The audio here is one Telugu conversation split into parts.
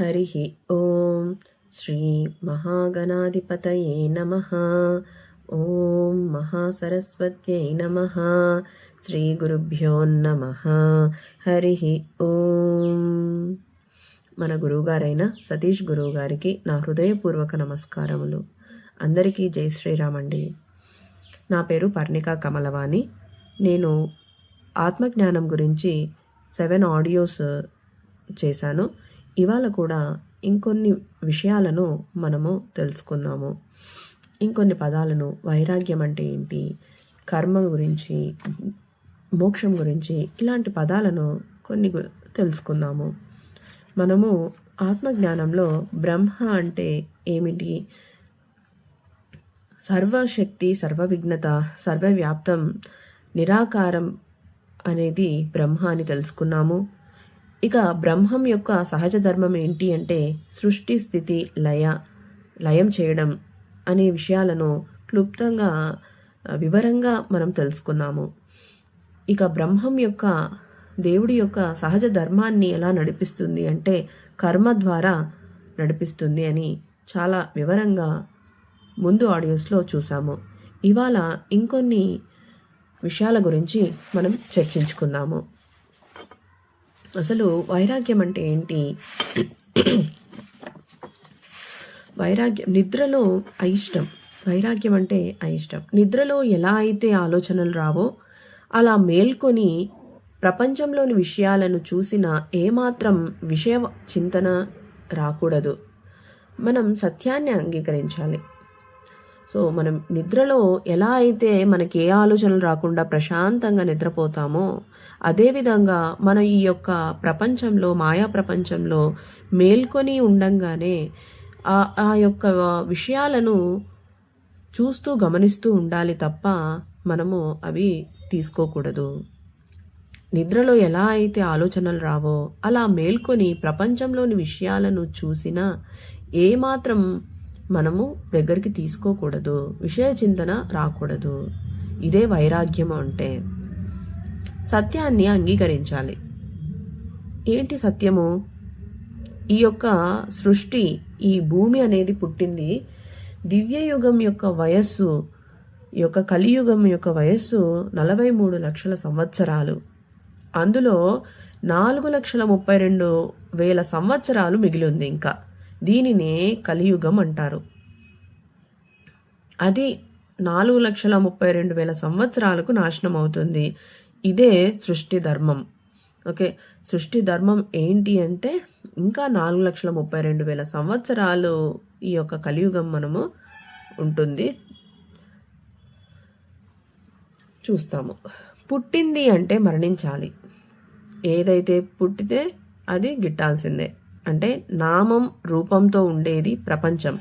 హరి ఓం శ్రీ మహాగణాధిపతయే నమః. ఓం మహాసరస్వత్యై నమః. శ్రీ గురుభ్యో నమః. హరి ఓం. మన గురువుగారైన సతీష్ గురువు గారికి నా హృదయపూర్వక నమస్కారములు. అందరికీ జై శ్రీరామ్ అండి. నా పేరు పర్ణికా కమలవాణి. నేను ఆత్మజ్ఞానం గురించి 7 ఆడియోస్ చేశాను. ఇవాళ కూడా ఇంకొన్ని విషయాలను మనము తెలుసుకుందాము. ఇంకొన్ని పదాలను, వైరాగ్యం అంటే ఏంటి, కర్మ గురించి, మోక్షం గురించి, ఇలాంటి పదాలను కొన్ని తెలుసుకుందాము. మనము ఆత్మజ్ఞానంలో బ్రహ్మ అంటే ఏమిటి, సర్వశక్తి, సర్వవిఘ్నత, సర్వవ్యాప్తం, నిరాకారం అనేది బ్రహ్మ అని తెలుసుకున్నాము. ఇక బ్రహ్మం యొక్క సహజ ధర్మం ఏంటి అంటే సృష్టి, స్థితి, లయం చేయడం అనే విషయాలను క్లుప్తంగా వివరంగా మనం తెలుసుకున్నాము. ఇక బ్రహ్మం యొక్క, దేవుడి యొక్క సహజ ధర్మాన్ని ఎలా నడిపిస్తుంది అంటే కర్మ ద్వారా నడిపిస్తుంది అని చాలా వివరంగా ముందు ఆడియోస్లో చూసాము. ఇవాళ ఇంకొన్ని విషయాల గురించి మనం చర్చించుకుందాము. అసలు వైరాగ్యం అంటే ఏంటి? వైరాగ్యం, నిద్రలో అయిష్టం. వైరాగ్యం అంటే అయిష్టం. నిద్రలో ఎలా అయితే ఆలోచనలు రావో అలా మేల్కొని ప్రపంచంలోని విషయాలను చూసిన ఏమాత్రం విషయ చింతన రాకూడదు. మనం సత్యాన్ని అంగీకరించాలి. సో మనం నిద్రలో ఎలా అయితే మనకి ఏ ఆలోచనలు రాకుండా ప్రశాంతంగా నిద్రపోతామో అదేవిధంగా మనం ఈ యొక్క ప్రపంచంలో, మాయా ప్రపంచంలో మేల్కొని ఉండంగానే ఆ యొక్క విషయాలను చూస్తూ గమనిస్తూ ఉండాలి తప్ప మనము అవి తీసుకోకూడదు. నిద్రలో ఎలా అయితే ఆలోచనలు రావో అలా మేల్కొని ప్రపంచంలోని విషయాలను చూసినా ఏమాత్రం మనము దగ్గరికి తీసుకోకూడదు, విషయ చింతన రాకూడదు. ఇదే వైరాగ్యం అంటే. సత్యాన్ని అంగీకరించాలి. ఏంటి సత్యము? ఈ యొక్క సృష్టి, ఈ భూమి అనేది పుట్టింది దివ్యయుగం యొక్క వయస్సు, ఈ యొక్క కలియుగం యొక్క వయస్సు 43 లక్షల సంవత్సరాలు. అందులో 4,32,000 సంవత్సరాలు మిగిలి ఉంది. ఇంకా దీనినే కలియుగం అంటారు. అది 4,32,000 సంవత్సరాలకు నాశనం అవుతుంది. ఇదే సృష్టి ధర్మం. ఓకే, సృష్టి ధర్మం ఏంటి అంటే ఇంకా 4,32,000 సంవత్సరాలు ఈ యొక్క కలియుగం మనము ఉంటుంది, చూస్తాము. పుట్టింది అంటే మరణించాలి. ఏదైతే పుట్టితే అది గిట్టాల్సిందే. అంటే నామం రూపంతో ఉండేది ప్రపంచం.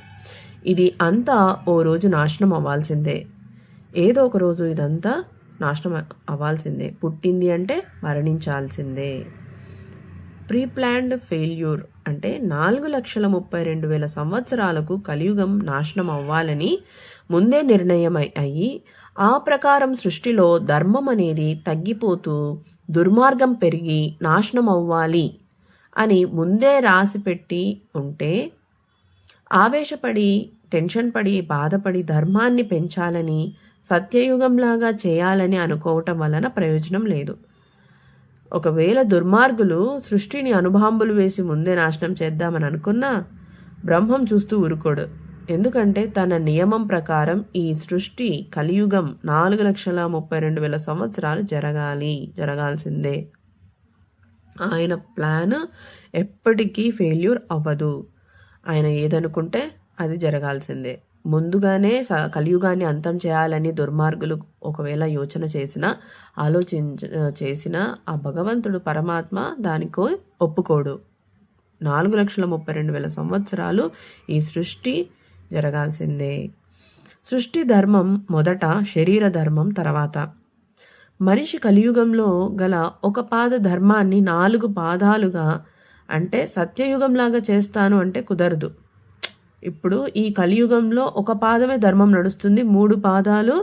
ఇది అంతా ఓ రోజు నాశనం అవ్వాల్సిందే. ఏదో ఒక రోజు ఇదంతా నాశనం అవ్వాల్సిందే. పుట్టింది అంటే మరణించాల్సిందే. ప్రీ ప్లాన్డ్ ఫెయిల్యూర్ అంటే 4,32,000 సంవత్సరాలకు కలియుగం నాశనం అవ్వాలని ముందే నిర్ణయం అయ్యి ఆ ప్రకారం సృష్టిలో ధర్మం అనేది తగ్గిపోతూ దుర్మార్గం పెరిగి నాశనం అవ్వాలి అని ముందే రాసిపెట్టి ఉంటే ఆవేశపడి, టెన్షన్ పడి, బాధపడి ధర్మాన్ని పెంచాలని, సత్యయుగంలాగా చేయాలని అనుకోవటం వలన ప్రయోజనం లేదు. ఒకవేళ దుర్మార్గులు సృష్టిని అణుబాంబులు వేసి ముందే నాశనం చేద్దామని అనుకున్నా బ్రహ్మం చూస్తూ ఊరుకోడు. ఎందుకంటే తన నియమం ప్రకారం ఈ సృష్టి కలియుగం 4,32,000 సంవత్సరాలు జరగాల్సిందే. ఆయన ప్లాన్ ఎప్పటికీ ఫెయిల్యూర్ అవ్వదు. ఆయన ఏదనుకుంటే అది జరగాల్సిందే. ముందుగానే కలియుగాన్ని అంతం చేయాలని దుర్మార్గులు ఒకవేళ యోచన చేసినా ఆ భగవంతుడు పరమాత్మ దానికో ఒప్పుకోడు. 4,32,000 సంవత్సరాలు ఈ సృష్టి జరగాల్సిందే. సృష్టి ధర్మం మొదట, శరీర ధర్మం తర్వాత. మనిషి కలియుగంలో గల ఒక పాద ధర్మాన్ని 4 పాదాలుగా అంటే సత్యయుగంలాగా చేస్తాను అంటే కుదరదు. ఇప్పుడు ఈ కలియుగంలో ఒక పాదమే ధర్మం నడుస్తుంది, 3 పాదాలు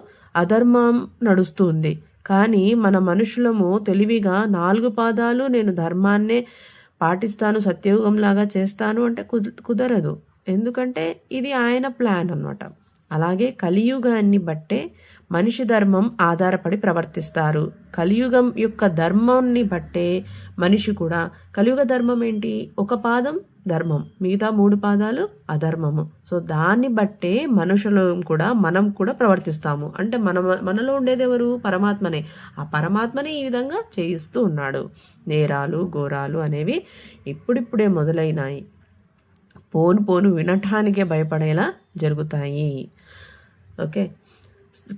అధర్మం నడుస్తుంది. కానీ మన మనుషులము తెలివిగా 4 పాదాలు నేను ధర్మాన్నే పాటిస్తాను, సత్యయుగంలాగా చేస్తాను అంటే కుదరదు. ఎందుకంటే ఇది ఆయన ప్లాన్ అన్నమాట. అలాగే కలియుగాన్ని బట్టే మనిషి ధర్మం ఆధారపడి ప్రవర్తిస్తారు. కలియుగం యొక్క ధర్మాన్ని బట్టే మనిషి కూడా, కలియుగ ధర్మం ఏంటి? ఒక పాదం ధర్మం, మిగతా 3 పాదాలు అధర్మము. సో దాన్ని బట్టే మనుషులు కూడా, మనం కూడా ప్రవర్తిస్తాము. అంటే మనలో ఉండేది ఎవరు? పరమాత్మనే. ఆ పరమాత్మని ఈ విధంగా చేయిస్తూ ఉన్నాడు. నేరాలు ఘోరాలు అనేవి ఇప్పుడిప్పుడే మొదలైనాయి. పోను వినటానికే భయపడేలా జరుగుతాయి. ఓకే.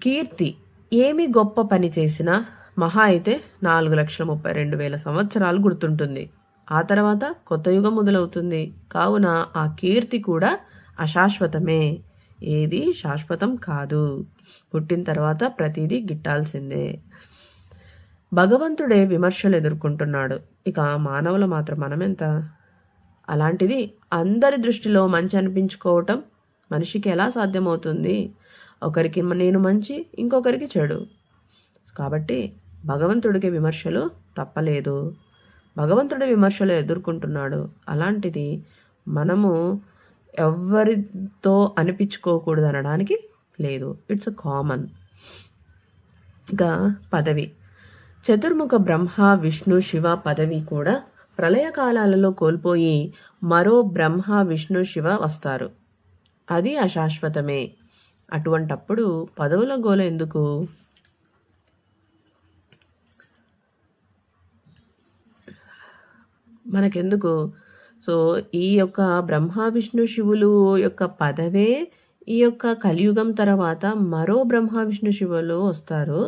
కీర్తి ఏమి గొప్ప పని చేసినా మహా అయితే 4,32,000 సంవత్సరాలు గుర్తుంటుంది. ఆ తర్వాత కొత్త యుగం మొదలవుతుంది. కావున ఆ కీర్తి కూడా అశాశ్వతమే. ఏది శాశ్వతం కాదు. పుట్టిన తర్వాత ప్రతిదీ గిట్టాల్సిందే. భగవంతుడే విమర్శలు ఎదుర్కొంటున్నాడు. ఇక మానవులు మాత్రం మనమెంత? అలాంటిది అందరి దృష్టిలో మంచి అనిపించుకోవటం మనిషికి ఎలా సాధ్యమవుతుంది? ఒకరికి నేను మంచి, ఇంకొకరికి చెడు. కాబట్టి భగవంతుడికి విమర్శలు తప్పలేదు. భగవంతుడి విమర్శలు ఎదుర్కొంటున్నాడు. అలాంటిది మనము ఎవరితో అనిపించుకోకూడదు అనడానికి లేదు. It's common. ఇక పదవి, చతుర్ముఖ బ్రహ్మ విష్ణు శివ పదవి కూడా ప్రళయకాలాలలో కోల్పోయి మరో బ్రహ్మ విష్ణు శివ వస్తారు. అది అశాశ్వతమే. అటువంటప్పుడు పదవుల గోల ఎందుకు? మనకెందుకు? సో ఈ యొక్క బ్రహ్మ విష్ణు శివులు యొక్క పదవే ఈ యొక్క కలియుగం తర్వాత మరో బ్రహ్మ విష్ణు శివులు వస్తారు.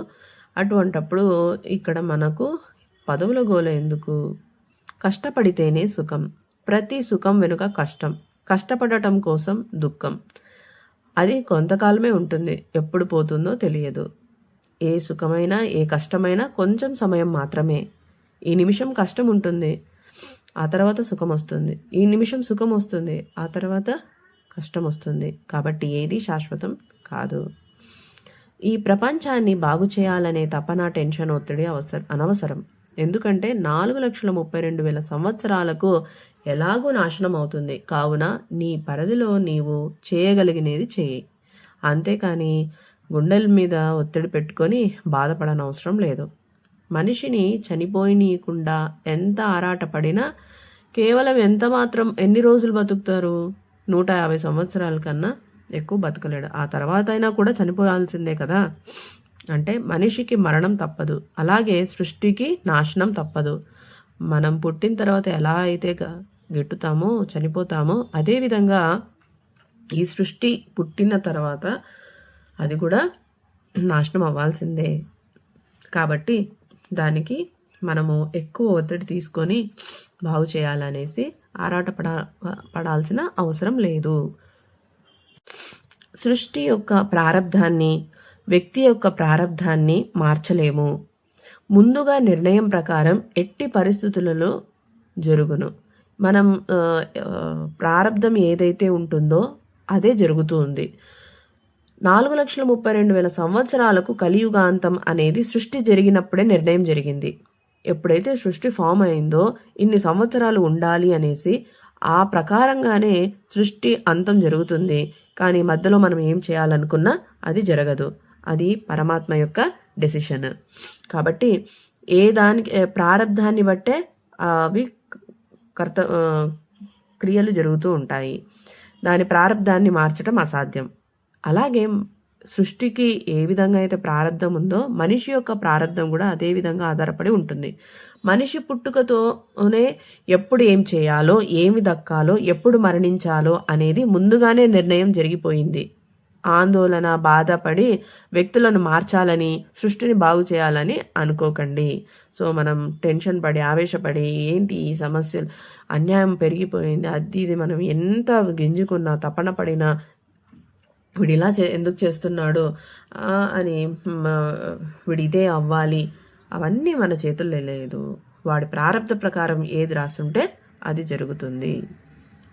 అటువంటప్పుడు ఇక్కడ మనకు పదవుల గోల ఎందుకు? కష్టపడితేనే సుఖం. ప్రతి సుఖం వెనుక కష్టం. కష్టపడటం కోసం దుఃఖం. అది కొంతకాలమే ఉంటుంది. ఎప్పుడు పోతుందో తెలియదు. ఏ సుఖమైనా ఏ కష్టమైనా కొంచెం సమయం మాత్రమే. ఈ నిమిషం కష్టం ఉంటుంది, ఆ తర్వాత సుఖం వస్తుంది. ఈ నిమిషం సుఖం వస్తుంది, ఆ తర్వాత కష్టం వస్తుంది. కాబట్టి ఏది శాశ్వతం కాదు. ఈ ప్రపంచాన్ని బాగు చేయాలనే తపన, టెన్షన్, ఒత్తిడి అనవసరం. ఎందుకంటే 4,32,000 సంవత్సరాలకు ఎలాగూ నాశనం అవుతుంది. కావున నీ పరిధిలో నీవు చేయగలిగినది చేయి. అంతేకాని గుండెల మీద ఒత్తిడి పెట్టుకొని బాధపడనవసరం లేదు. మనిషిని చనిపోయినీయకుండా ఎంత ఆరాటపడినా కేవలం ఎంత మాత్రం ఎన్ని రోజులు బతుకుతారు? 150 సంవత్సరాల కన్నా ఎక్కువ బతకలేడు. ఆ తర్వాత అయినా కూడా చనిపోయాల్సిందే కదా. అంటే మనిషికి మరణం తప్పదు. అలాగే సృష్టికి నాశనం తప్పదు. మనం పుట్టిన తర్వాత ఎలా అయితే గిట్టుతామో, చనిపోతామో, అదేవిధంగా ఈ సృష్టి పుట్టిన తర్వాత అది కూడా నాశనం అవ్వాల్సిందే. కాబట్టి దానికి మనము ఎక్కువ ఒత్తిడి తీసుకొని బాగు చేయాలనేసి పడాల్సిన అవసరం లేదు. సృష్టి యొక్క ప్రారబ్ధాన్ని, వ్యక్తి యొక్క ప్రారబ్ధాన్ని మార్చలేము. ముందుగా నిర్ణయం ప్రకారం ఎట్టి పరిస్థితులలో జరుగును. మనం ప్రారబ్ధం ఏదైతే ఉంటుందో అదే జరుగుతూ ఉంది. 4,32,000 సంవత్సరాలకు కలియుగాంతం అనేది సృష్టి జరిగినప్పుడే నిర్ణయం జరిగింది. ఎప్పుడైతే సృష్టి ఫామ్ అయిందో ఇన్ని సంవత్సరాలు ఉండాలి అనేసి ఆ ప్రకారంగానే సృష్టి అంతం జరుగుతుంది. కానీ మధ్యలో మనం ఏం చేయాలనుకున్నా అది జరగదు. అది పరమాత్మ యొక్క డెసిషన్. కాబట్టి ఏ దానికి ప్రారబ్ధాన్ని బట్టే అవి క్రియలు జరుగుతూ ఉంటాయి. దాని ప్రారబ్ధాన్ని మార్చడం అసాధ్యం. అలాగే సృష్టికి ఏ విధంగా అయితే ప్రారబ్ధం ఉందో మనిషి యొక్క ప్రారబ్ధం కూడా అదే విధంగా ఆధారపడి ఉంటుంది. మనిషి పుట్టుకతోనే ఎప్పుడు ఏం చేయాలో, ఏమి దక్కాలో, ఎప్పుడు మరణించాలో అనేది ముందుగానే నిర్ణయం జరిగిపోయింది. ఆందోళన, బాధపడి వ్యక్తులను మార్చాలని, సృష్టిని బాగు చేయాలని అనుకోకండి. సో మనం టెన్షన్ పడి, ఆవేశపడి, ఏంటి ఈ సమస్యలు, అన్యాయం పెరిగిపోయింది, అది ఇది మనం ఎంత గింజుకున్నా, తపన పడినా, వీడు ఇలా ఎందుకు చేస్తున్నాడు అని, వీడు ఇదే అవ్వాలి, అవన్నీ మన చేతుల్లో లేదు. వాడి ప్రారబ్ధ ప్రకారం ఏది రాస్తుంటే అది జరుగుతుంది.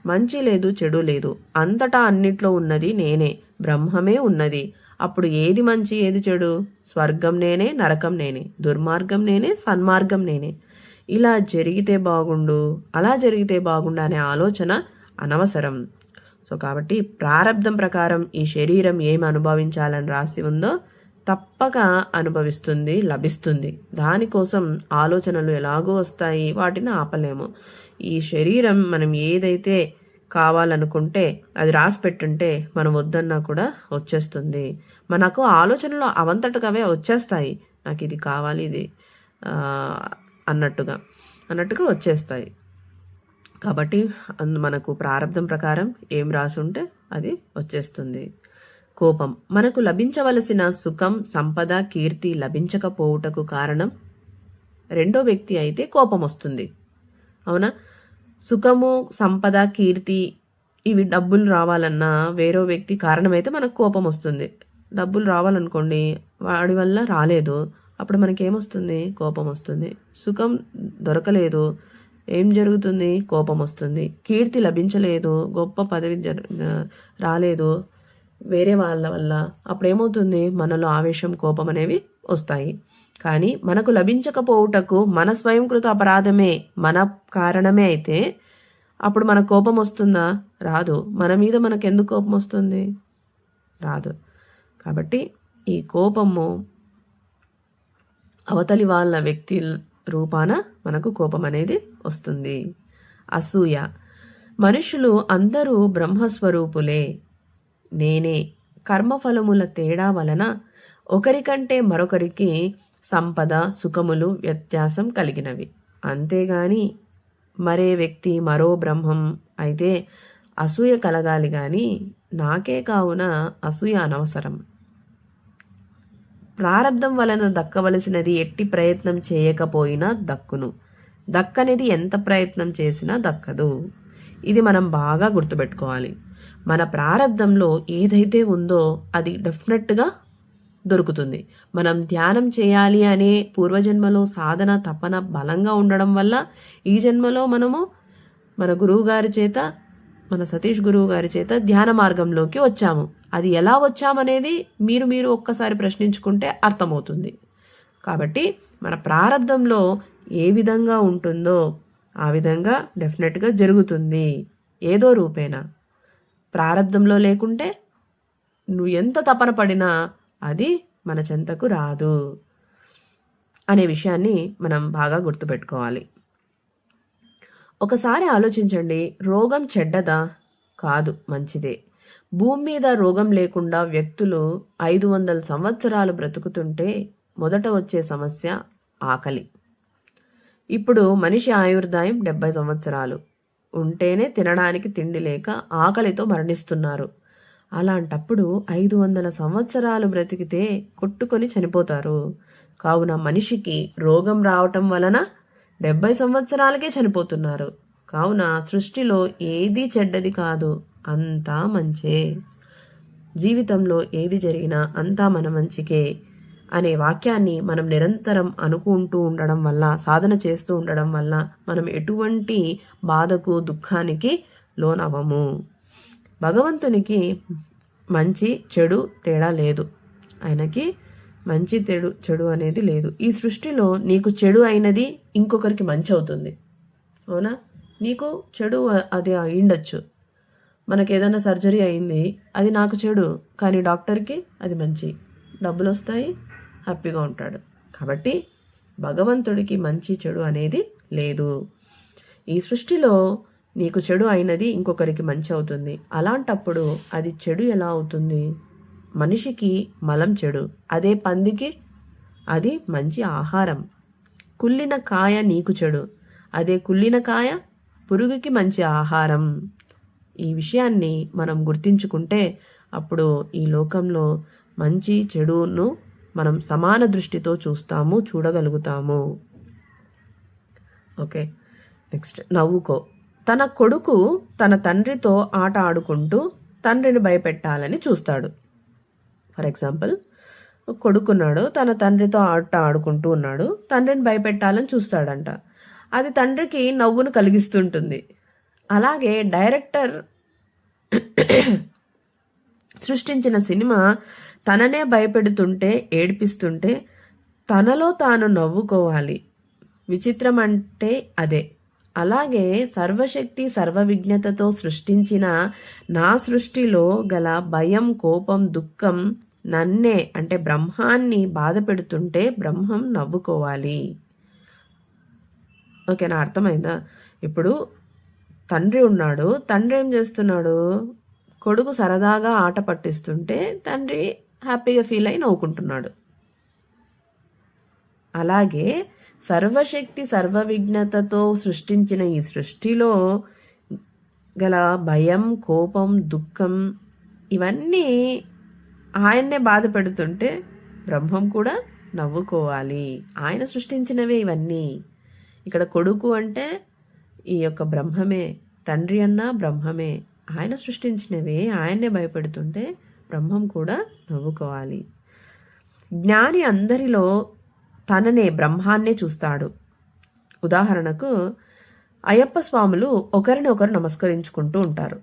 మంచి లేదు, చెడు లేదు, అంతటా అన్నిట్లో ఉన్నది నేనే, బ్రహ్మమే ఉన్నది. అప్పుడు ఏది మంచి, ఏది చెడు? స్వర్గం నేనే, నరకం నేనే, దుర్మార్గం నేనే, సన్మార్గం నేనే. ఇలా జరిగితే బాగుండు, అలా జరిగితే బాగుండు అనే ఆలోచన అనవసరం. సో కాబట్టి ప్రారబ్ధం ప్రకారం ఈ శరీరం ఏమి అనుభవించాలని రాసి ఉందో తప్పక అనుభవిస్తుంది, లభిస్తుంది. దానికోసం ఆలోచనలు ఎలాగో వస్తాయి, వాటిని ఆపలేము. ఈ శరీరం మనం ఏదైతే కావాలనుకుంటే అది రాసి పెట్టుంటే మనం వద్దన్నా కూడా వచ్చేస్తుంది. మనకు ఆలోచనలు అవంతటకవే వచ్చేస్తాయి. నాకు ఇది కావాలి, ఇది అన్నట్టుగా వచ్చేస్తాయి. కాబట్టి మనకు ప్రారబ్ధం ప్రకారం ఏం రాసి ఉంటే అది వచ్చేస్తుంది. కోపం మనకు లభించవలసిన సుఖం, సంపద, కీర్తి లభించకపోవుటకు కారణం రెండో వ్యక్తి అయితే కోపం వస్తుంది. అవునా? సుఖము, సంపద, కీర్తి ఇవి డబ్బులు రావాలన్నా వేరే వ్యక్తి కారణమైతే మనకు కోపం వస్తుంది. డబ్బులు రావాలనుకోండి, వాడి వల్ల రాలేదు, అప్పుడు మనకేమొస్తుంది? కోపం వస్తుంది. సుఖం దొరకలేదు, ఏం జరుగుతుంది? కోపం వస్తుంది. కీర్తి లభించలేదు, గొప్ప పదవి రాలేదు వేరే వాళ్ళ వల్ల, అప్పుడు ఏమవుతుంది? మనలో ఆవేశం, కోపం అనేవి వస్తాయి. కానీ మనకు లభించకపోవుటకు మన స్వయంకృత అపరాధమే, మన కారణమే అయితే అప్పుడు మన కోపం వస్తుందా? రాదు. మన మీద మనకెందుకు కోపం వస్తుంది? రాదు. కాబట్టి ఈ కోపము అవతలి వాళ్ళ వ్యక్తి రూపాన మనకు కోపం అనేది వస్తుంది. అసూయ మనుషులు అందరూ బ్రహ్మస్వరూపులే, నేనే. కర్మఫలముల తేడా వలన ఒకరికంటే మరొకరికి సంపద, సుఖములు వ్యత్యాసం కలిగినవి. అంతేగాని మరే వ్యక్తి మరో బ్రహ్మం అయితే అసూయ కలగాలి గాని నాకే కావున అసూయ అనవసరం. ప్రారబ్ధం వలన దక్కవలసినది ఎట్టి ప్రయత్నం చేయకపోయినా దక్కును, దక్కనేది ఎంత ప్రయత్నం చేసినా దక్కదు. ఇది మనం బాగా గుర్తుపెట్టుకోవాలి. మన ప్రారబ్ధంలో ఏదైతే ఉందో అది డెఫినెట్గా దొరుకుతుంది. మనం ధ్యానం చేయాలి అనే పూర్వజన్మలో సాధన, తపన బలంగా ఉండడం వల్ల ఈ జన్మలో మనము మన గురువు గారి చేత, మన సతీష్ గురువు గారి చేత ధ్యాన మార్గంలోకి వచ్చాము. అది ఎలా వచ్చామనేది మీరు ఒక్కసారి ప్రశ్నించుకుంటే అర్థమవుతుంది. కాబట్టి మన ప్రారబ్ధంలో ఏ విధంగా ఉంటుందో ఆ విధంగా డెఫినెట్గా జరుగుతుంది ఏదో రూపేణా. ప్రారబ్ధంలో లేకుంటే నువ్వు ఎంత తపన పడినా అది మన చెంతకు రాదు అనే విషయాన్ని మనం బాగా గుర్తుపెట్టుకోవాలి. ఒకసారి ఆలోచించండి, రోగం చెడ్డదా? కాదు, మంచిదే. భూమి మీద రోగం లేకుండా వ్యక్తులు 500 సంవత్సరాలు బ్రతుకుతుంటే మొదట వచ్చే సమస్య ఆకలి. ఇప్పుడు మనిషి ఆయుర్దాయం 70 సంవత్సరాలు ఉంటేనే తినడానికి తిండి లేక ఆకలితో మరణిస్తున్నారు. అలాంటప్పుడు 500 సంవత్సరాలు బ్రతికితే కొట్టుకొని చనిపోతారు. కావున మనిషికి రోగం రావటం వలన 70 సంవత్సరాలకే చనిపోతున్నారు. కావున సృష్టిలో ఏది చెడ్డది కాదు, అంతా మంచే. జీవితంలో ఏది జరిగినా అంతా మన మంచికే అనే వాక్యాన్ని మనం నిరంతరం అనుకుంటూ ఉండడం వల్ల, సాధన చేస్తూ ఉండడం వల్ల మనం ఎటువంటి బాధకు, దుఃఖానికి లోనవ్వము. భగవంతునికి మంచి చెడు తేడా లేదు. ఆయనకి మంచి చెడు అనేది లేదు. ఈ సృష్టిలో నీకు చెడు అయినది ఇంకొకరికి మంచి అవుతుంది. అవునా? నీకు చెడు అది అయిండొచ్చు. మనకి ఏదైనా సర్జరీ అయింది, అది నాకు చెడు, కానీ డాక్టర్కి అది మంచి. డబ్బులు వస్తాయి, హ్యాపీగా ఉంటాడు. కాబట్టి భగవంతుడికి మంచి చెడు అనేది లేదు. ఈ సృష్టిలో నీకు చెడు అయినది ఇంకొకరికి మంచి అవుతుంది. అలాంటప్పుడు అది చెడు ఎలా అవుతుంది? మనిషికి మలం చెడు, అదే పందికి అది మంచి ఆహారం. కుళ్ళిన కాయ నీకు చెడు, అదే కుళ్ళిన కాయ పురుగుకి మంచి ఆహారం. ఈ విషయాన్ని మనం గుర్తించుకుంటే అప్పుడు ఈ లోకంలో మంచి చెడును మనం సమాన దృష్టితో చూడగలుగుతాము. ఓకే, నెక్స్ట్ నవ్వుకో. తన కొడుకు తన తండ్రితో ఆట ఆడుకుంటూ తండ్రిని భయపెట్టాలని చూస్తాడు. ఫర్ ఎగ్జాంపుల్, కొడుకున్నాడు, తన తండ్రితో ఆట ఆడుకుంటూ ఉన్నాడు, తండ్రిని భయపెట్టాలని చూస్తాడంట. అది తండ్రికి నవ్వును కలిగిస్తుంటుంది. అలాగే డైరెక్టర్ సృష్టించిన సినిమా తననే భయపెడుతుంటే, ఏడిపిస్తుంటే తనలో తాను నవ్వుకోవాలి. విచిత్రం అంటే అదే. అలాగే సర్వశక్తి సర్వవిజ్ఞతతో సృష్టించిన నా సృష్టిలో గల భయం, కోపం, దుఃఖం నన్నే అంటే బ్రహ్మాన్ని బాధ పెడుతుంటే బ్రహ్మం నవ్వుకోవాలి. ఓకేనా, అర్థమైందా? ఇప్పుడు తండ్రి ఉన్నాడు, తండ్రి ఏం చేస్తున్నాడు, కొడుకు సరదాగా ఆట పట్టిస్తుంటే తండ్రి హ్యాపీగా ఫీల్ అయి నవ్వుకుంటున్నాడు. అలాగే సర్వశక్తి సర్వవిజ్ఞతతో సృష్టించిన ఈ సృష్టిలో గల భయం, కోపం, దుఃఖం ఇవన్నీ ఆయన్నే బాధ పెడుతుంటే బ్రహ్మం కూడా నవ్వుకోవాలి. ఆయన సృష్టించినవే ఇవన్నీ. ఇక్కడ కొడుకు అంటే ఈ యొక్క బ్రహ్మమే, తండ్రి అన్నా బ్రహ్మమే, ఆయన సృష్టించినవే ఆయన్నే భయపెడుతుంటే బ్రహ్మం కూడా నవ్వుకోవాలి. జ్ఞాని అందరిలో తననే బ్రహ్మాన్నే చూస్తాడు. ఉదాహరణకు అయ్యప్ప స్వాములు ఒకరిని ఒకరు నమస్కరించుకుంటూ ఉంటారు.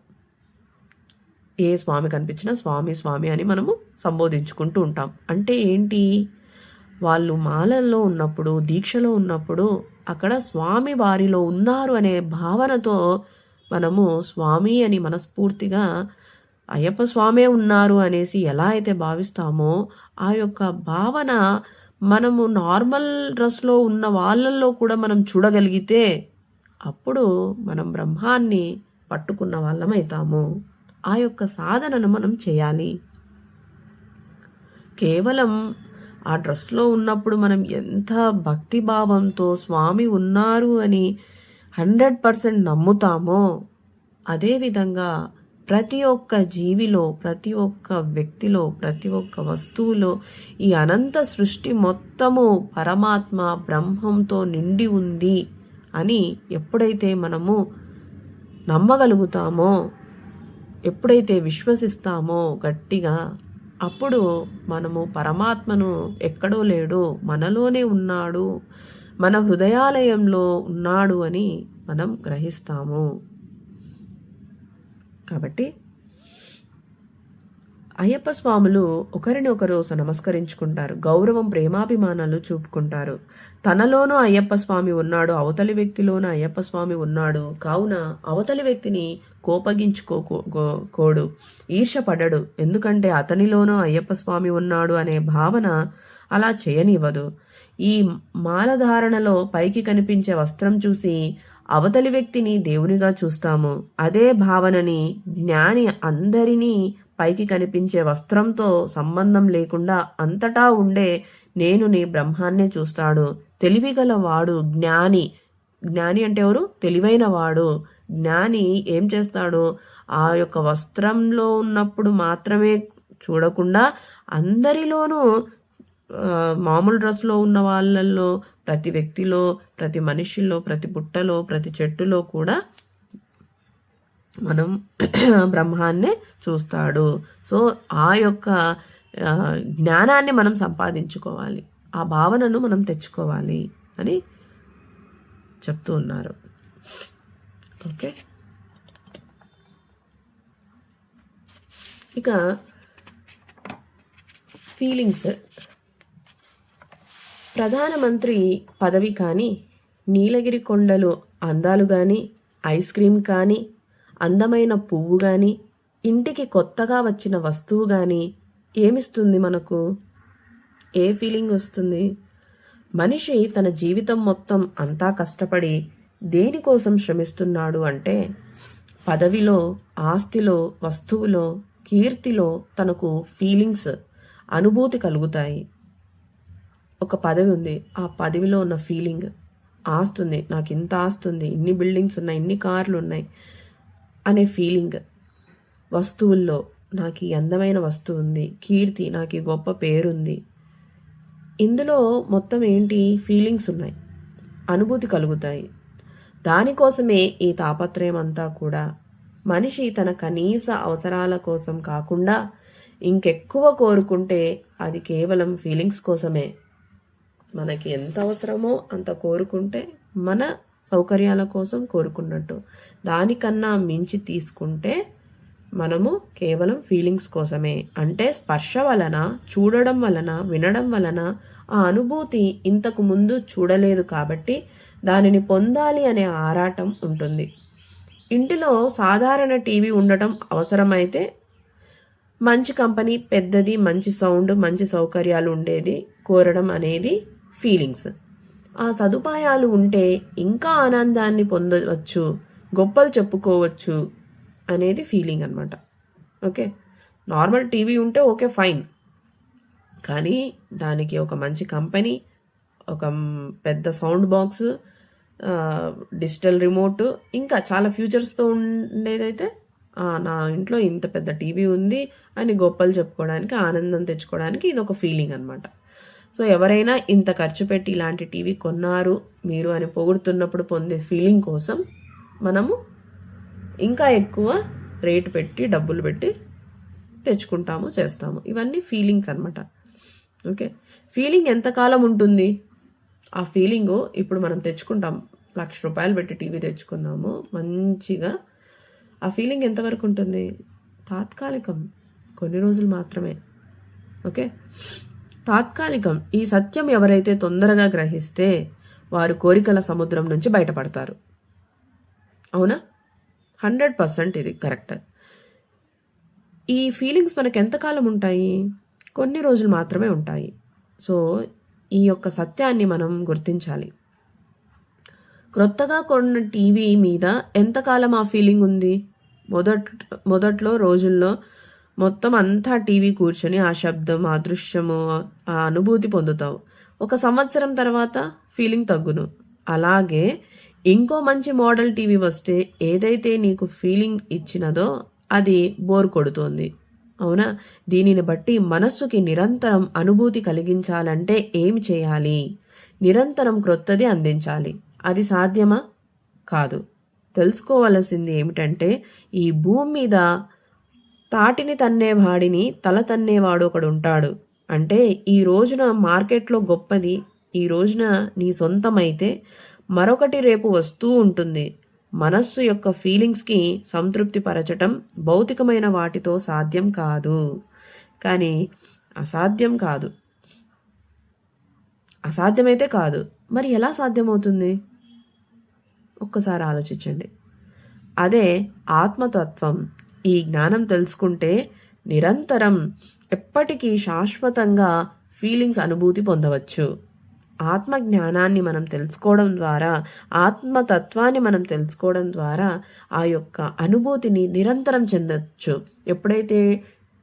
ఏ స్వామి కనిపించినా స్వామి స్వామి అని మనము సంబోధించుకుంటూ ఉంటాం. అంటే ఏంటి, వాళ్ళు మాలల్లో ఉన్నప్పుడు, దీక్షలో ఉన్నప్పుడు అక్కడ స్వామి వారిలో ఉన్నారు అనే భావనతో మనము స్వామి అని మనస్ఫూర్తిగా అయ్యప్ప స్వామే ఉన్నారు అనేసి ఎలా అయితే భావిస్తామో ఆ యొక్క భావన మనము నార్మల్ డ్రెస్లో ఉన్న వాళ్ళల్లో కూడా మనం చూడగలిగితే అప్పుడు మనం బ్రహ్మాన్ని పట్టుకున్న వాళ్ళమవుతాము. ఆ యొక్క సాధనను మనం చేయాలి. కేవలం ఆ డ్రెస్లో ఉన్నప్పుడు మనం ఎంత భక్తిభావంతో స్వామి ఉన్నారు అని 100% నమ్ముతామో అదేవిధంగా ప్రతి ఒక్క జీవిలో, ప్రతి ఒక్క వ్యక్తిలో, ప్రతి ఒక్క వస్తువులో ఈ అనంత సృష్టి మొత్తము పరమాత్మ బ్రహ్మంతో నిండి ఉంది అని ఎప్పుడైతే మనము నమ్మగలుగుతామో, ఎప్పుడైతే విశ్వసిస్తామో గట్టిగా, అప్పుడు మనము పరమాత్మను ఎక్కడో లేడు, మనలోనే ఉన్నాడు, మన హృదయాలయంలో ఉన్నాడు అని మనం గ్రహిస్తాము. కాబట్టి అయ్యప్ప స్వాములు ఒకరిని ఒకరు నమస్కరించుకుంటారు, గౌరవం, ప్రేమాభిమానాలు చూపుకుంటారు. తనలోనూ అయ్యప్ప స్వామి ఉన్నాడు, అవతలి వ్యక్తిలోనూ అయ్యప్ప స్వామి ఉన్నాడు. కావున అవతలి వ్యక్తిని కోపగించుకోడు, ఈర్షపడడు. ఎందుకంటే అతనిలోనూ అయ్యప్ప స్వామి ఉన్నాడు అనే భావన అలా చేయనివ్వదు. ఈ మాలధారణలో పైకి కనిపించే వస్త్రం చూసి అవతలి వ్యక్తిని దేవునిగా చూస్తాము. అదే భావనని జ్ఞాని అందరినీ పైకి కనిపించే వస్త్రంతో సంబంధం లేకుండా అంతటా ఉండే నేనుని బ్రహ్మాన్నే చూస్తాడు. తెలివిగల వాడు జ్ఞాని. జ్ఞాని అంటే ఎవరు? తెలివైన వాడు. జ్ఞాని ఏం చేస్తాడు, ఆ యొక్క వస్త్రంలో ఉన్నప్పుడు మాత్రమే చూడకుండా అందరిలోనూ, మామూలు డ్రెస్లో ఉన్న వాళ్ళల్లో, ప్రతి వ్యక్తిలో, ప్రతి మనిషిలో, ప్రతి పుట్టలో, ప్రతి చెట్టులో కూడా మనం బ్రహ్మాన్నే చూస్తాడు. సో ఆ యొక్క జ్ఞానాన్ని మనం సంపాదించుకోవాలి, ఆ భావనను మనం తెచ్చుకోవాలి అని చెప్తూ ఉన్నారు. ఓకే, ఇక ఫీలింగ్స్. ప్రధానమంత్రి పదవి కానీ, నీలగిరి కొండలు అందాలు కానీ, ఐస్ క్రీమ్ కానీ, అందమైన పువ్వు కానీ, ఇంటికి కొత్తగా వచ్చిన వస్తువు కానీ ఏమిస్తుంది మనకు? ఏ ఫీలింగ్ వస్తుంది? మనిషి తన జీవితం మొత్తం అంతా కష్టపడి దేనికోసం శ్రమిస్తున్నాడు అంటే పదవిలో, ఆస్తిలో, వస్తువులో, కీర్తిలో తనకు ఫీలింగ్స్, అనుభూతి కలుగుతాయి. ఒక పదవి ఉంది, ఆ పదవిలో ఉన్న ఫీలింగ్, ఆస్తుంది, నాకు ఇంత ఆస్తుంది, ఇన్ని బిల్డింగ్స్ ఉన్నాయి, ఇన్ని కార్లు ఉన్నాయి అనే ఫీలింగ్. వస్తువుల్లో నాకు ఈ అందమైన వస్తువు ఉంది, కీర్తి, నాకు ఈ గొప్ప పేరుంది. ఇందులో మొత్తం ఏంటి? ఫీలింగ్స్ ఉన్నాయి, అనుభూతి కలుగుతాయి. దానికోసమే ఈ తాపత్రయం అంతా కూడా. మనిషి తన కనీస అవసరాల కోసం కాకుండా ఇంకెక్కువ కోరుకుంటే అది కేవలం ఫీలింగ్స్ కోసమే. మనకి ఎంత అవసరమో అంత కోరుకుంటే మన సౌకర్యాల కోసం కోరుకున్నట్టు. దానికన్నా మించి తీసుకుంటే మనము కేవలం ఫీలింగ్స్ కోసమే, అంటే స్పర్శ వలన, చూడడం వలన, వినడం వలన ఆ అనుభూతి ఇంతకు ముందు చూడలేదు కాబట్టి దానిని పొందాలి అనే ఆరాటం ఉంటుంది. ఇంటిలో సాధారణ టీవీ ఉండటం అవసరమైతే మంచి కంపెనీ, పెద్దది, మంచి సౌండ్, మంచి సౌకర్యాలు ఉండేది కోరడం అనేది ఫీలింగ్స్. ఆ సదుపాయాలు ఉంటే ఇంకా ఆనందాన్ని పొందవచ్చు, గొప్పలు చెప్పుకోవచ్చు అనేది ఫీలింగ్ అనమాట. ఓకే, నార్మల్ టీవీ ఉంటే ఓకే ఫైన్, కానీ దానికి ఒక మంచి కంపెనీ, ఒక పెద్ద సౌండ్ బాక్స్, డిజిటల్ రిమోట్, ఇంకా చాలా ఫ్యూచర్స్తో ఉండేదైతే నా ఇంట్లో ఇంత పెద్ద టీవీ ఉంది అని గొప్పలు చెప్పుకోవడానికి, ఆనందం తెచ్చుకోవడానికి ఇది ఒక ఫీలింగ్ అనమాట. సో ఎవరైనా ఇంత ఖర్చు పెట్టి ఇలాంటి టీవీ కొన్నారు మీరు అని పొగుడుతున్నప్పుడు పొందే ఫీలింగ్ కోసం మనము ఇంకా ఎక్కువ రేటు పెట్టి, డబ్బులు పెట్టి తెచ్చుకుంటాము, చేస్తాము. ఇవన్నీ ఫీలింగ్స్ అనమాట. ఓకే, ఫీలింగ్ ఎంతకాలం ఉంటుంది? ఆ ఫీలింగు ఇప్పుడు మనం తెచ్చుకుంటాం, ₹1,00,000 పెట్టి టీవీ తెచ్చుకున్నాము మంచిగా, ఆ ఫీలింగ్ ఎంతవరకు ఉంటుంది? తాత్కాలికం, కొన్ని రోజులు మాత్రమే. ఓకే, తాత్కాలికం. ఈ సత్యం ఎవరైతే తొందరగా గ్రహిస్తే వారు కోరికల సముద్రం నుంచి బయటపడతారు. అవునా? 100% ఇది కరెక్ట్. ఈ ఫీలింగ్స్ మనకు ఎంతకాలం ఉంటాయి? కొన్ని రోజులు మాత్రమే ఉంటాయి. సో ఈ యొక్క సత్యాన్ని మనం గుర్తించాలి. క్రొత్తగా కొన్న టీవీ మీద ఎంతకాలం ఆ ఫీలింగ్ ఉంది? మొదట్లో రోజుల్లో మొత్తం అంతా టీవీ కూర్చొని ఆ శబ్దం, ఆ దృశ్యము, ఆ అనుభూతి పొందుతావు. 1 సంవత్సరం తర్వాత ఫీలింగ్ తగ్గును. అలాగే ఇంకో మంచి మోడల్ టీవీ వస్తే ఏదైతే నీకు ఫీలింగ్ ఇచ్చినదో అది బోర్ కొడుతోంది. అవునా? దీనిని బట్టి మనస్సుకి నిరంతరం అనుభూతి కలిగించాలంటే ఏమి చేయాలి? నిరంతరం క్రొత్తది అందించాలి. అది సాధ్యమా? కాదు. తెలుసుకోవలసింది ఏమిటంటే, ఈ భూమి మీద తాటిని తన్నేవాడిని తల తన్నేవాడు ఒకడు ఉంటాడు. అంటే ఈ రోజున మార్కెట్లో గొప్పది ఈ రోజున నీ సొంతమైతే మరొకటి రేపు వస్తూ ఉంటుంది. మనస్సు యొక్క ఫీలింగ్స్కి సంతృప్తి పరచటం భౌతికమైన వాటితో సాధ్యం కాదు. కానీ అసాధ్యమైతే కాదు. మరి ఎలా సాధ్యమవుతుంది? ఒక్కసారి ఆలోచించండి. అదే ఆత్మతత్వం. ఈ జ్ఞానం తెలుసుకుంటే నిరంతరం ఎప్పటికీ శాశ్వతంగా ఫీలింగ్స్ అనుభూతి పొందవచ్చు. ఆత్మజ్ఞానాన్ని మనం తెలుసుకోవడం ద్వారా, ఆత్మతత్వాన్ని మనం తెలుసుకోవడం ద్వారా ఆ యొక్క అనుభూతిని నిరంతరం చెందవచ్చు. ఎప్పుడైతే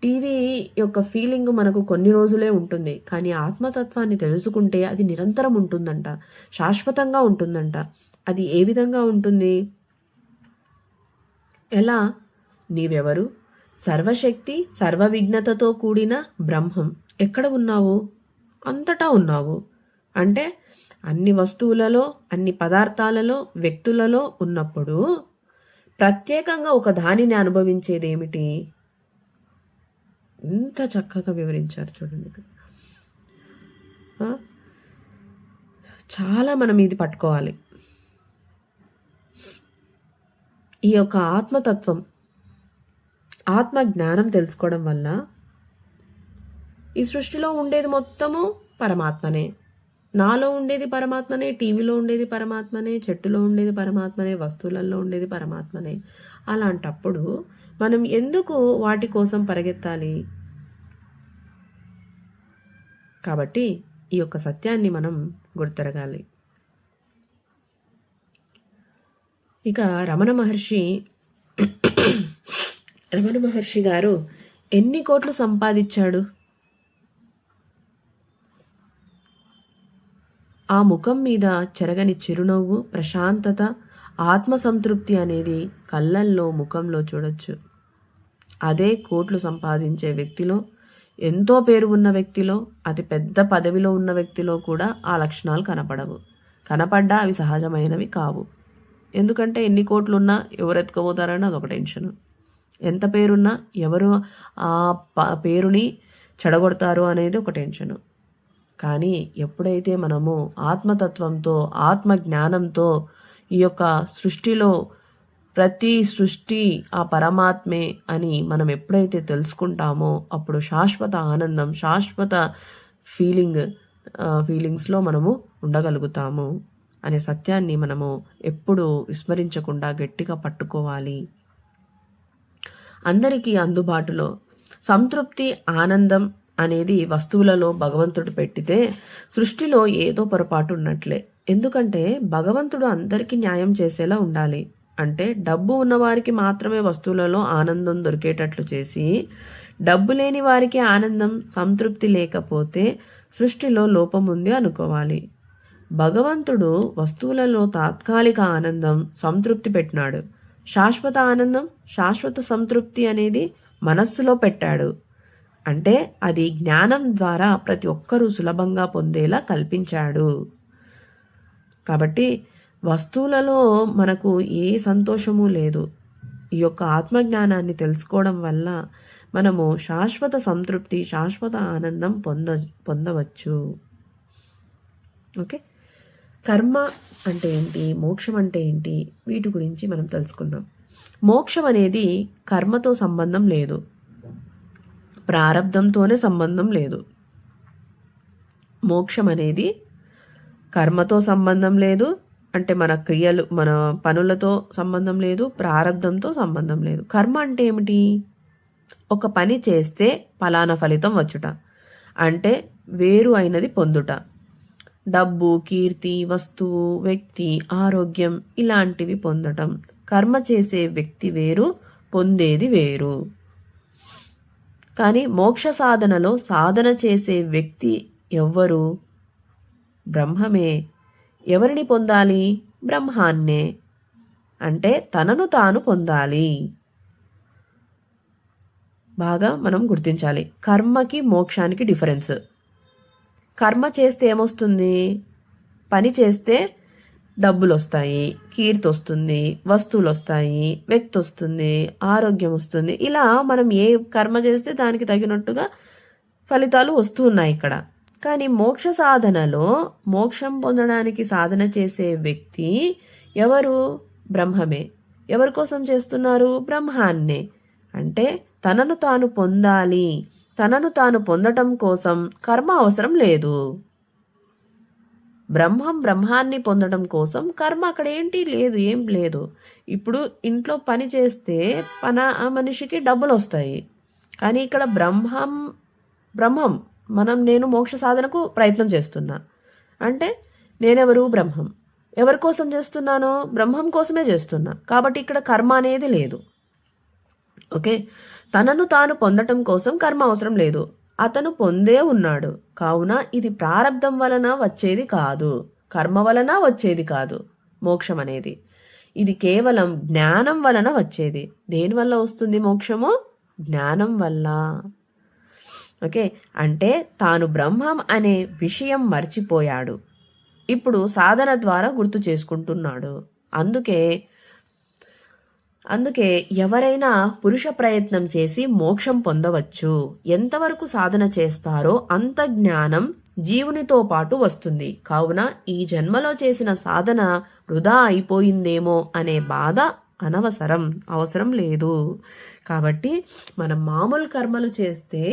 టీవీ యొక్క ఫీలింగ్ మనకు కొన్ని రోజులే ఉంటుంది, కానీ ఆత్మతత్వాన్ని తెలుసుకుంటే అది నిరంతరం ఉంటుందంట, శాశ్వతంగా ఉంటుందంట. అది ఏ విధంగా ఉంటుంది? ఎలా? నీవెవరు? సర్వశక్తి, సర్వవిఘ్నతతో కూడిన బ్రహ్మం. ఎక్కడ ఉన్నావు? అంతటా ఉన్నావు. అంటే అన్ని వస్తువులలో, అన్ని పదార్థాలలో, వ్యక్తులలో ఉన్నప్పుడు ప్రత్యేకంగా ఒక దానిని అనుభవించేది ఏమిటి? ఎంత చక్కగా వివరించారు చూడండి. చాలా మనం ఇది పట్టుకోవాలి. ఈ యొక్క ఆత్మతత్వం, ఆత్మ జ్ఞానం తెలుసుకోవడం వల్ల ఈ సృష్టిలో ఉండేది మొత్తము పరమాత్మనే. నాలో ఉండేది పరమాత్మనే, టీవీలో ఉండేది పరమాత్మనే, చెట్టులో ఉండేది పరమాత్మనే, వస్తువులలో ఉండేది పరమాత్మనే. అలాంటప్పుడు మనం ఎందుకు వాటి కోసం పరిగెత్తాలి? కాబట్టి ఈ యొక్క సత్యాన్ని మనం గుర్తెరగాలి. ఇక రమణ మహర్షి గారు ఎన్ని కోట్లు సంపాదించాడు? ఆ ముఖం మీద చెరగని చిరునవ్వు, ప్రశాంతత, ఆత్మసంతృప్తి అనేది కళ్ళల్లో, ముఖంలో చూడొచ్చు. అదే కోట్లు సంపాదించే వ్యక్తిలో, ఎంతో పేరు ఉన్న వ్యక్తిలో, అతి పెద్ద పదవిలో ఉన్న వ్యక్తిలో కూడా ఆ లక్షణాలు కనపడవు. కనపడ్డా అవి సహజమైనవి కావు. ఎందుకంటే ఎన్ని కోట్లున్నా ఎవరు ఎత్తుకుపోతారని అదొక టెన్షన్. ఎంత పేరున్నా ఎవరు ఆ పేరుని చెడగొడతారు అనేది ఒక టెన్షను. కానీ ఎప్పుడైతే మనము ఆత్మతత్వంతో, ఆత్మ జ్ఞానంతో ఈ యొక్క సృష్టిలో ప్రతి సృష్టి ఆ పరమాత్మే అని మనం ఎప్పుడైతే తెలుసుకుంటామో అప్పుడు శాశ్వత ఆనందం, శాశ్వత ఫీలింగ్స్లో మనము ఉండగలుగుతాము అనే సత్యాన్ని మనము ఎప్పుడు విస్మరించకుండా గట్టిగా పట్టుకోవాలి. అందరికీ అందుబాటులో సంతృప్తి, ఆనందం అనేది వస్తువులలో భగవంతుడు పెట్టితే సృష్టిలో ఏదో పొరపాటు ఉన్నట్లే. ఎందుకంటే భగవంతుడు అందరికీ న్యాయం చేసేలా ఉండాలి. అంటే డబ్బు ఉన్నవారికి మాత్రమే వస్తువులలో ఆనందం దొరికేటట్లు చేసి, డబ్బు లేని వారికి ఆనందం, సంతృప్తి లేకపోతే సృష్టిలో లోపం ఉంది అనుకోవాలి. భగవంతుడు వస్తువులలో తాత్కాలిక ఆనందం, సంతృప్తి పెట్టినాడు. శాశ్వత ఆనందం, శాశ్వత సంతృప్తి అనేది మనస్సులో పెట్టాడు. అంటే అది జ్ఞానం ద్వారా ప్రతి ఒక్కరూ సులభంగా పొందేలా కల్పించాడు. కాబట్టి వస్తువులలో మనకు ఏ సంతోషము లేదు. ఈ యొక్క ఆత్మజ్ఞానాన్ని తెలుసుకోవడం వల్ల మనము శాశ్వత సంతృప్తి, శాశ్వత ఆనందం పొందవచ్చు. ఓకే, కర్మ అంటే ఏంటి, మోక్షం అంటే ఏంటి, వీటి గురించి మనం తెలుసుకుందాం. మోక్షం అనేది కర్మతో సంబంధం లేదు, ప్రారబ్ధంతోనే సంబంధం లేదు. మోక్షం అనేది కర్మతో సంబంధం లేదు, అంటే మన క్రియలు, మన పనులతో సంబంధం లేదు, ప్రారబ్ధంతో సంబంధం లేదు. కర్మ అంటే ఏమిటి? ఒక పని చేస్తే ఫలానా ఫలితం వచ్చుట, అంటే వేరు అయినది పొందుట. డబ్బు, కీర్తి, వస్తువు, వ్యక్తి, ఆరోగ్యం ఇలాంటివి పొందటం. కర్మ చేసే వ్యక్తి వేరు, పొందేది వేరు. కానీ మోక్ష సాధనలో సాధన చేసే వ్యక్తి ఎవ్వరు? బ్రహ్మమే. ఎవరిని పొందాలి? బ్రహ్మాన్నే. అంటే తనను తాను పొందాలి. బాగా మనం గుర్తించాలి. కర్మకి మోక్షానికి డిఫరెన్స్. కర్మ చేస్తే ఏమొస్తుంది? పని చేస్తే డబ్బులు వస్తాయి, కీర్తి వస్తుంది, వస్తువులు వస్తాయి, వ్యక్తి వస్తుంది, ఆరోగ్యం వస్తుంది. ఇలా మనం ఏ కర్మ చేస్తే దానికి తగినట్టుగా ఫలితాలు వస్తూ ఉన్నాయి ఇక్కడ. కానీ మోక్ష సాధనలో మోక్షం పొందడానికి సాధన చేసే వ్యక్తి ఎవరు? బ్రహ్మమే. ఎవరి కోసం చేస్తున్నారు? బ్రహ్మాన్నే. అంటే తనను తాను పొందాలి. తనను తాను పొందటం కోసం కర్మ అవసరం లేదు. బ్రహ్మాన్ని పొందడం కోసం కర్మ అక్కడ ఏంటి లేదు, ఏం లేదు. ఇప్పుడు ఇంట్లో పని చేస్తే మనిషికి డబ్బులు వస్తాయి. కానీ ఇక్కడ బ్రహ్మం నేను మోక్ష సాధనకు ప్రయత్నం చేస్తున్నా అంటే నేనెవరు? బ్రహ్మం. ఎవరి కోసం చేస్తున్నాను? బ్రహ్మం కోసమే చేస్తున్నా. కాబట్టి ఇక్కడ కర్మ అనేది లేదు. ఓకే, తనను తాను పొందటం కోసం కర్మ అవసరం లేదు. అతను పొందే ఉన్నాడు. కావున ఇది ప్రారబ్ధం వలన వచ్చేది కాదు, కర్మ వలన వచ్చేది కాదు మోక్షం అనేది. ఇది కేవలం జ్ఞానం వలన వచ్చేది. దేనివల్ల వస్తుంది మోక్షము? జ్ఞానం వల్ల. ఓకే, అంటే తాను బ్రహ్మం అనే విషయం మర్చిపోయాడు. ఇప్పుడు సాధన ద్వారా గుర్తు చేసుకుంటున్నాడు. అందుకే ఎవరైనా పురుష ప్రయత్నం చేసి మోక్షం పొందవచ్చు. ఎంతవరకు సాధన చేస్తారో అంత జ్ఞానం జీవునితో పాటు వస్తుంది. కావున ఈ జన్మలో చేసిన సాధన వృధా అయిపోయిందేమో అనే బాధ అవసరం లేదు. కాబట్టి మనం మామూలు కర్మలు చేస్తే,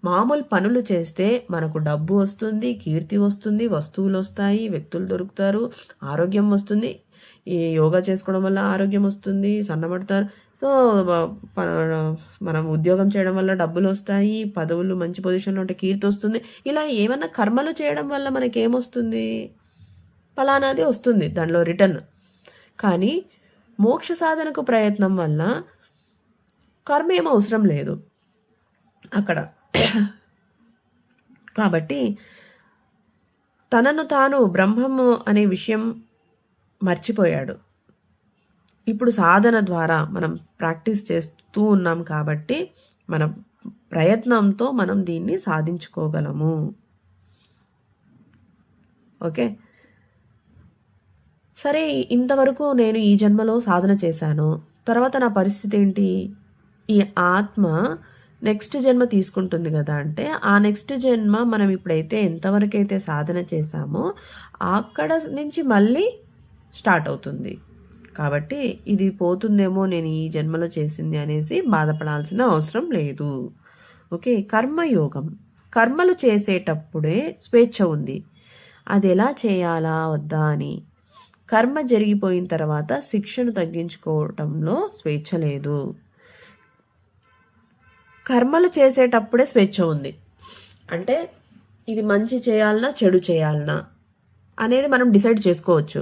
మామూలు పనులు చేస్తే మనకు డబ్బు వస్తుంది, కీర్తి వస్తుంది, వస్తువులు వస్తాయి, వ్యక్తులు దొరుకుతారు, ఆరోగ్యం వస్తుంది. ఈ యోగా చేసుకోవడం వల్ల ఆరోగ్యం వస్తుంది, సన్నబడతారు. సో మనం ఉద్యోగం చేయడం వల్ల డబ్బులు వస్తాయి, పదవులు మంచి పొజిషన్లో ఉంటే కీర్తి వస్తుంది. ఇలా ఏమన్నా కర్మలు చేయడం వల్ల మనకేమొస్తుంది? ఫలానాది వస్తుంది, దానిలో రిటర్న్. కానీ మోక్ష సాధనకు ప్రయత్నం వల్ల కర్మ ఏం అవసరం లేదు అక్కడ. కాబట్టి తనను తాను బ్రహ్మము అనే విషయం మర్చిపోయాడు. ఇప్పుడు సాధన ద్వారా మనం ప్రాక్టీస్ చేస్తూ ఉన్నాం కాబట్టి మన ప్రయత్నంతో మనం దీన్ని సాధించుకోగలము. ఓకే, సరే, ఇంతవరకు నేను ఈ జన్మలో సాధన చేశాను, తర్వాత నా పరిస్థితి ఏంటి? ఈ ఆత్మ నెక్స్ట్ జన్మ తీసుకుంటుంది కదా. అంటే ఆ నెక్స్ట్ జన్మ మనం ఇప్పుడైతే ఎంతవరకైతే సాధన చేశామో అక్కడ నుంచి మళ్ళీ స్టార్ట్ అవుతుంది. కాబట్టి ఇది పోతుందేమో నేను ఈ జన్మలో చేసింది అనేసి బాధపడాల్సిన అవసరం లేదు. ఓకే, కర్మయోగం. కర్మలు చేసేటప్పుడే స్వేచ్ఛ ఉంది. అది ఎలా చేయాలా వద్దా అని. కర్మ జరిగిపోయిన తర్వాత శిక్షను తగ్గించుకోవటంలో స్వేచ్ఛ లేదు. కర్మలు చేసేటప్పుడే స్వేచ్ఛ ఉంది. అంటే ఇది మంచి చేయాలనా చెడు చేయాలనా అనేది మనం డిసైడ్ చేసుకోవచ్చు.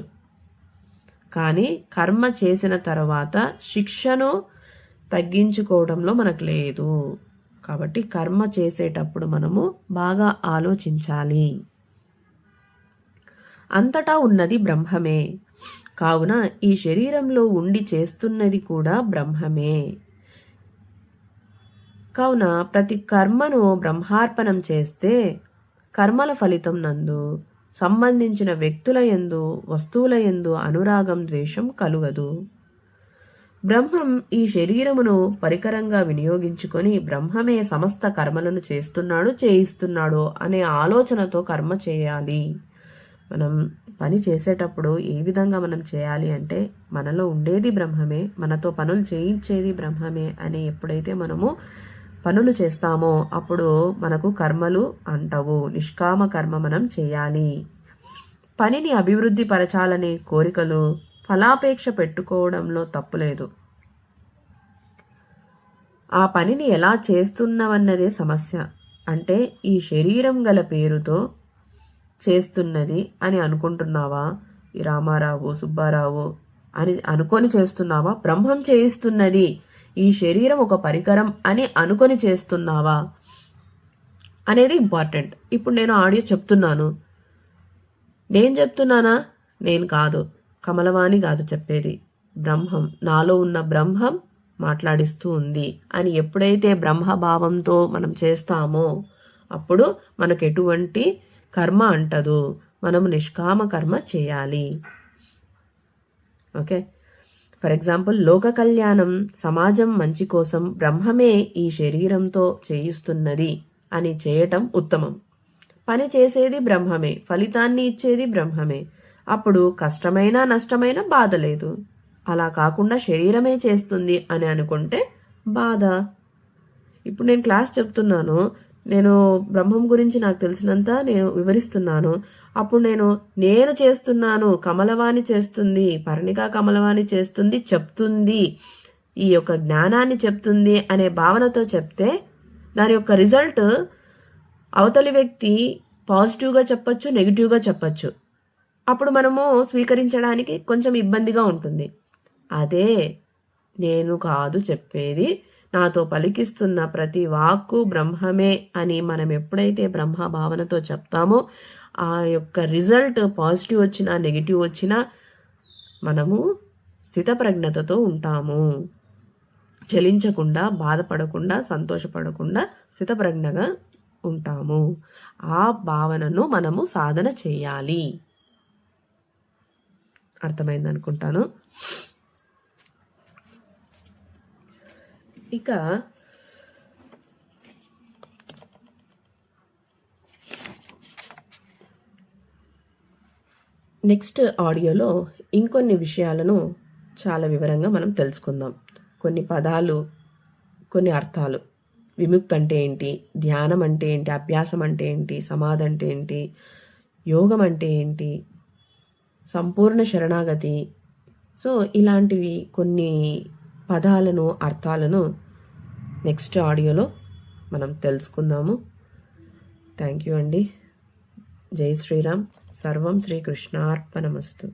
కానీ కర్మ చేసిన తర్వాత శిక్షను తగ్గించుకోవడంలో మనకు లేదు. కాబట్టి కర్మ చేసేటప్పుడు మనము బాగా ఆలోచించాలి. అంతటా ఉన్నది బ్రహ్మమే, కావున ఈ శరీరంలో ఉండి చేస్తున్నది కూడా బ్రహ్మమే. కావున ప్రతి కర్మను బ్రహ్మార్పణం చేస్తే కర్మల ఫలితం నందు సంబంధించిన వ్యక్తుల యందు వస్తువుల యందు అనురాగం ద్వేషం కలుగదు. బ్రహ్మం ఈ శరీరమును పరికరంగా వినియోగించుకొని బ్రహ్మమే సమస్త కర్మలను చేస్తున్నాడు చేయిస్తున్నాడు అనే ఆలోచనతో కర్మ చేయాలి. మనం పని చేసేటప్పుడు ఏ విధంగా మనం చేయాలి అంటే మనలో ఉండేది బ్రహ్మమే, మనతో పనులు చేయించేది బ్రహ్మమే అని ఎప్పుడైతే మనము పనులు చేస్తామో అప్పుడు మనకు కర్మలు అంటవు. నిష్కామ కర్మ మనం చేయాలి. పనిని అభివృద్ధి పరచాలనే కోరికలు ఫలాపేక్ష పెట్టుకోవడంలో తప్పులేదు. ఆ పనిని ఎలా చేస్తున్నామన్నదే సమస్య. అంటే ఈ శరీరం గల పేరుతో చేస్తున్నది అని అనుకుంటున్నావా? ఈ రామారావు సుబ్బారావు అని అనుకొని చేస్తున్నావా? బ్రహ్మం చేయిస్తున్నది, ఈ శరీరం ఒక పరికరం అని అనుకొని చేస్తున్నావా అనేది ఇంపార్టెంట్. ఇప్పుడు నేను ఆడియో చెప్తున్నాను, నేను చెప్తున్నానా? నేను కాదు, కమలవాణి కాదు చెప్పేది, బ్రహ్మం, నాలో ఉన్న బ్రహ్మం మాట్లాడిస్తూ ఉంది అని ఎప్పుడైతే బ్రహ్మభావంతో మనం చేస్తామో అప్పుడు మనకు ఎటువంటి కర్మ అంటదు. మనము నిష్కామ కర్మ చేయాలి. ఓకే, ఫర్ ఎగ్జాంపుల్ లోక కళ్యాణం, సమాజం మంచి కోసం బ్రహ్మమే ఈ శరీరంతో చేయిస్తున్నది అని చేయటం ఉత్తమం. పని చేసేది బ్రహ్మమే, ఫలితాన్ని ఇచ్చేది బ్రహ్మమే. అప్పుడు కష్టమైనా నష్టమైనా బాధ లేదు. అలా కాకుండా శరీరమే చేస్తుంది అని అనుకుంటే బాధ. ఇప్పుడు నేను క్లాస్ చెప్తున్నాను, నేను బ్రహ్మం గురించి నాకు తెలిసినంత నేను వివరిస్తున్నాను. అప్పుడు నేను చేస్తున్నాను, కమలవాణి చేస్తుంది, పర్ణికా కమలవాణి చేస్తుంది చెప్తుంది, ఈ యొక్క జ్ఞానాన్ని చెప్తుంది అనే భావనతో చెప్తే దాని యొక్క రిజల్ట్ అవతలి వ్యక్తి పాజిటివ్గా చెప్పచ్చు, నెగిటివ్గా చెప్పచ్చు. అప్పుడు మనము స్వీకరించడానికి కొంచెం ఇబ్బందిగా ఉంటుంది. అదే నేను కాదు చెప్పేది, నాతో పలికిస్తున్న ప్రతి వాక్కు బ్రహ్మమే అని మనం ఎప్పుడైతే బ్రహ్మ భావనతో చెప్తామో ఆ యొక్క రిజల్ట్ పాజిటివ్ వచ్చినా నెగిటివ్ వచ్చినా మనము స్థితప్రజ్ఞతతో ఉంటాము. చలించకుండా, బాధపడకుండా, సంతోషపడకుండా స్థితప్రజ్ఞగా ఉంటాము. ఆ భావనను మనము సాధన చేయాలి. అర్థమైంది అనుకుంటాను. ఇక నెక్స్ట్ ఆడియోలో ఇంకొన్ని విషయాలను చాలా వివరంగా మనం తెలుసుకుందాం. కొన్ని పదాలు, కొన్ని అర్థాలు, విముక్తి అంటే ఏంటి, ధ్యానం అంటే ఏంటి, అభ్యాసం అంటే ఏంటి, సమాధి అంటే ఏంటి, యోగం అంటే ఏంటి, సంపూర్ణ శరణాగతి. సో ఇలాంటివి కొన్ని పదాలను, అర్థాలను నెక్స్ట్ ఆడియోలో మనం తెలుసుకుందాము. థ్యాంక్ యూ అండి. జై శ్రీరామ్. సర్వం శ్రీకృష్ణార్పణమస్తు.